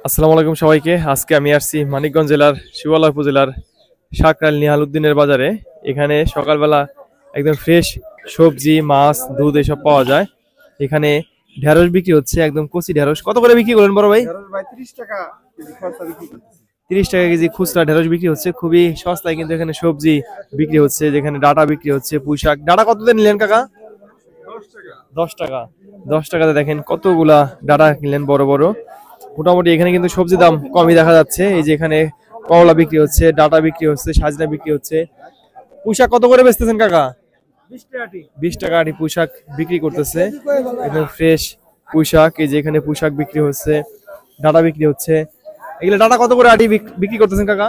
আসসালামু আলাইকুম সবাইকে। আজকে আমি আসছি মানিকগঞ্জ জেলার শিবালয় উপজেলার সাকরাইল নিহালউদ্দিনের বাজারে। এখানে সকালবেলা একদম ফ্রেশ সবজি, মাছ, দুধ এসব পাওয়া যায়। এখানে ঢেঁড়স বিক্রি হচ্ছে, একদম কচি ঢেঁড়স। কত করে বিক্রি করেন বড় ভাই? 30 টাকা কেজি খুচরা ঢেঁড়স বিক্রি হচ্ছে, খুবই সস্তায় কিন্তু এখানে সবজি বিক্রি হচ্ছে। যেখানে ডাটা বিক্রি হচ্ছে, পুঁইশাক। ডাটা কত দিয়ে নিলেন কাকা? 10 টাকা। 10 টাকাতে দেখেন কতগুলা ডাটা কিনলেন বড় বড়। মোটামুটি এখানে কিন্তু সবজির দাম কমই দেখা যাচ্ছে। এই যে এখানে করলা বিক্রি হচ্ছে, ডাটা বিক্রি হচ্ছে, সাজনা বিক্রি হচ্ছে। পুঁইশাক কত করে বেচতেছেন কাকা? 20 টাকা আটি পুঁইশাক বিক্রি করতেছে, একদম ফ্রেশ পুঁইশাক। এই যে এখানে পুঁইশাক বিক্রি হচ্ছে, ডাটা বিক্রি হচ্ছে। এগুলো ডাটা কত করে আটি বিক্রি করতেছেন কাকা?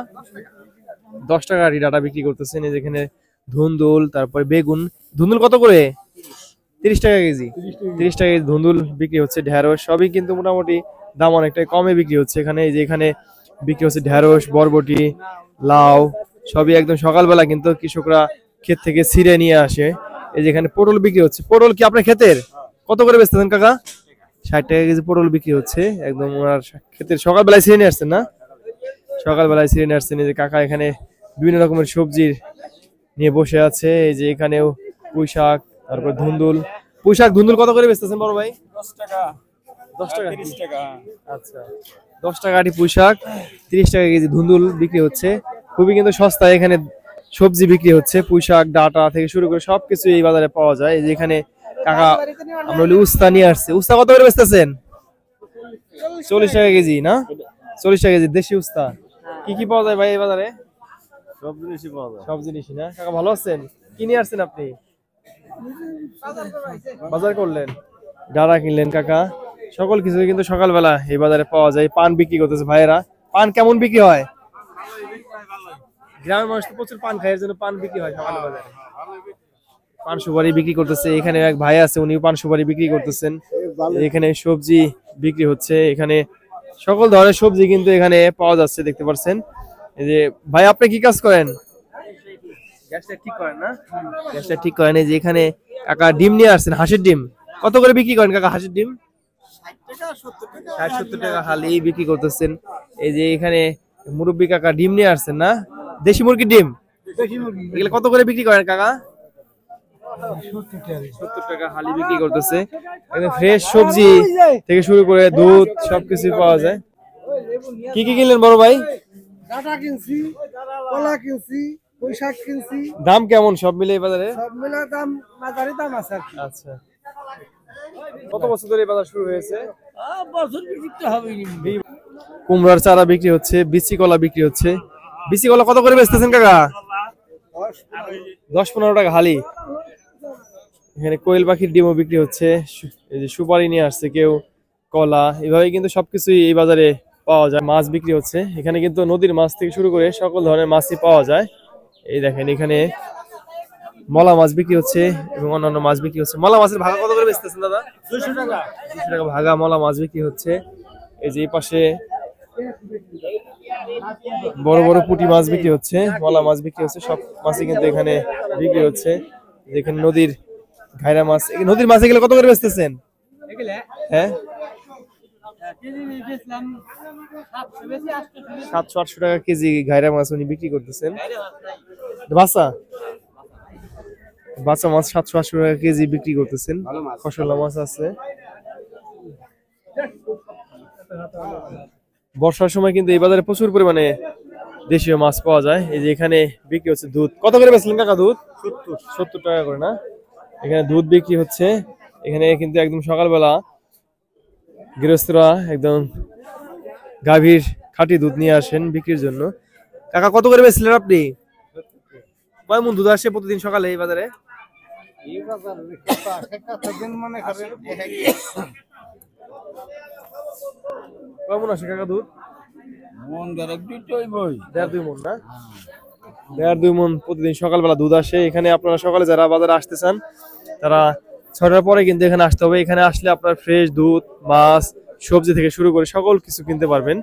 10 টাকা আটি ডাটা বিক্রি করতেছেন। এই যে এখানে ধুন্দুল, তারপরে বেগুন। ধুন্দুল কত করে? 30 টাকা কেজি। 30 টাকা কেজি ধুন্দুল বিক্রি হচ্ছে। ঢেঁড়স সবই কিন্তু মোটামুটি দাম অনেকটাই কমে বিক্রি হচ্ছে এখানে। এই যে এখানে বিক্রি হচ্ছে ঢেঁড়স, বরবটি, লাউ, সবই একদম সকালবেলা কিন্তু কৃষকরা ক্ষেত থেকে ছিঁড়ে নিয়ে আসে। এই যে এখানে পটল বিক্রি হচ্ছে। পটল কি আপনার ক্ষেতের? কত করে বেচতেছেন কাকা? 60 টাকা কেজি পটল বিক্রি হচ্ছে, একদম ওনার ক্ষেতের। সকালবেলায় ছিঁড়ে নিয়ে আসছেন না? সকালবেলায় ছিঁড়ে নিয়ে আসছেন। এই যে কাকা এখানে বিভিন্ন রকমের সবজির নিয়ে বসে আছে। এই যে এখানেও পুঁইশাক, তারপর ধুন্দুল। পুঁইশাক ধুন্দুল কত করে বেচতেছেন বড় ভাই? 10 টাকা। 10 টাকা 30 টাকা। আচ্ছা, 10 টাকা আটি পুঁইশাক, 30 টাকা কেজি ধুন্দুল বিক্রি হচ্ছে। খুবই কিন্তু সস্তায় এখানে সবজি বিক্রি হচ্ছে। পুঁইশাক, ডাটা থেকে শুরু করে সবকিছু এই বাজারে পাওয়া যায়। এই যে এখানে কাকা আমরা বলি উস্তা নিয়ে আসছে। উস্তা কত করে বেচতেছেন? 40 টাকা কেজি না? 40 টাকা কেজি দেশি উস্তা। কি কি পাওয়া যায় ভাই এই বাজারে? সব জিনিসই পাওয়া যায়। সব জিনিসই না? কাকা ভালো আছেন? কি নিয়ে আসছেন আপনি? বাজার করলেন, ডাটা কিনলেন কাকা। সকল কিছু কিন্তু সকালবেলা এই বাজারে পাওয়া যায়। পান বিক্রি করতেছে ভাইয়েরা। পান কেমন বিক্রি হয়? গ্রামের মানুষ তো প্রচুর পান খায়, এর জন্য পান বিক্রি হয় সকালে বাজারে। পান সুপারি বিক্রি করতেছে। এখানে এক ভাই আছে, উনি পান সুপারি বিক্রি করতেছেন। এখানে সবজি বিক্রি হচ্ছে। এখানে সকল ধরনের সবজি কিন্তু এখানে পাওয়া যাচ্ছে, দেখতে পাচ্ছেন। এই যে ভাই, আপনি কি কাজ করেন? গ্যাসটা ঠিক করেন না? গ্যাসটা ঠিক করেন। এই যে এখানে কাকা ডিম নিয়ে আসছেন, হাঁসের ডিম। কত করে বিক্রি করেন কাকা হাঁসের ডিম? 60-70 টাকা হালি বিক্রি করতেছেন। এই যে এখানে মুরব্বী কাকা ডিম নিয়ে আসছেন না? দেশি মুরগির ডিম। এগুলো কত করে বিক্রি করেন কাকা? 70 টাকা হালি বিক্রি করতেছে। একদম ফ্রেশ সবজি থেকে শুরু করে দুধ সবকিছু পাওয়া যায়। কি কি কিনলেন বড় ভাই? ডাটা কিনছি, কলা কিনছি, পুঁইশাক কিনছি। দাম কেমন সব মিলে এই বাজারে? সব মিলে দাম মাঝারি দাম আছে আর কি। আচ্ছা, কত বছর ধরে এই বাজার শুরু হয়েছে? বছর বিক্রি হবে। কুমড়ার চারা বিক্রি হচ্ছে, বিচি কলা বিক্রি হচ্ছে। বিচি কলা কত করে বেচতেছেন কাকা? 10-15 টাকা হালি। এখানে কোয়েল পাখির ডিমও বিক্রি হচ্ছে। এই যে সুপারি নিয়ে আসছে কেউ, কলা। এভাবে কিন্তু সবকিছুই এই বাজারে পাওয়া যায়। মাছ বিক্রি হচ্ছে এখানে কিন্তু নদীর মাছ থেকে শুরু করে সকল ধরনের মাছই পাওয়া যায়। এই দেখেন এখানে মলা মাছ বিক্রি হচ্ছে এবং অন্যান্য মাছ বিক্রি হচ্ছে। মলা মাছের ভাগা কত করে বেচতেছেন দাদা? 200 টাকা। 200 টাকা ভাগা মলা মাছ বিক্রি হচ্ছে। এই যে এই পাশে বড় বড় পুঁটি মাছ বিক্রি হচ্ছে, মলা মাছ বিক্রি হচ্ছে। সব মাছই কিন্তু এখানে বিক্রি হচ্ছে। যেখানে নদীর ঘাইরা মাছ, নদীর মাছ এগুলো কত করে বেচতেছেন? হ্যাঁ, 700-800 টাকা কেজি ঘাইরা মাছ উনি বিক্রি করতেছেন। বাচ্চা বাচ্চা মাছ 700-800 টাকা কেজি বিক্রি করতেছেন। খসলা মাছ আছে। বর্ষার সময় কিন্তু এই বাজারে প্রচুর পরিমাণে দেশীয় মাছ পাওয়া যায়। এই যে এখানে বিক্রি হচ্ছে দুধ। কত করে বেচলেন কাকা দুধ? 70 টাকা করে না? এখানে দুধ বিক্রি হচ্ছে। এখানে কিন্তু একদম সকালবেলা গৃহস্থরা একদম গাভীর খাঁটি দুধ নিয়ে আসেন বিক্রির জন্য। কাকা কত করে বেচলেন আপনি? কয় মণ দুধ আসে প্রতিদিন সকালে এই বাজারে? এই বাজার একটা দিন মনে করেন কয় মণ আসে কাকা দুধ? মন ডাইরেক্ট দুটোই বই। 1.5-2 মণ না? 1.5-2 মণ প্রতিদিন সকালবেলা দুধ আসে। এখানে আপনারা সকালে যারা বাজারে আসতে চান তারা 6টার পরে কিন্তু এখানে আসতে হবে। এখানে আসলে আপনার ফ্রেশ দুধ, মাছ, সবজি থেকে শুরু করে সকল কিছু কিনতে পারবেন।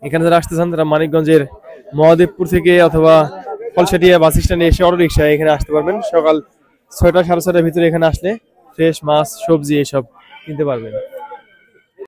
এখানে যারা আসতে চান তারা মানিকগঞ্জের মহাদেবপুর থেকে অথবা ফলসাটিয়া বাস স্ট্যান্ডে এসে অটো রিক্সায় এখানে আসতে পারবেন। সকাল 6টা 6:30টার ভিতরে এখানে আসলে ফ্রেশ মাছ, সবজি এসব কিনতে পারবেন।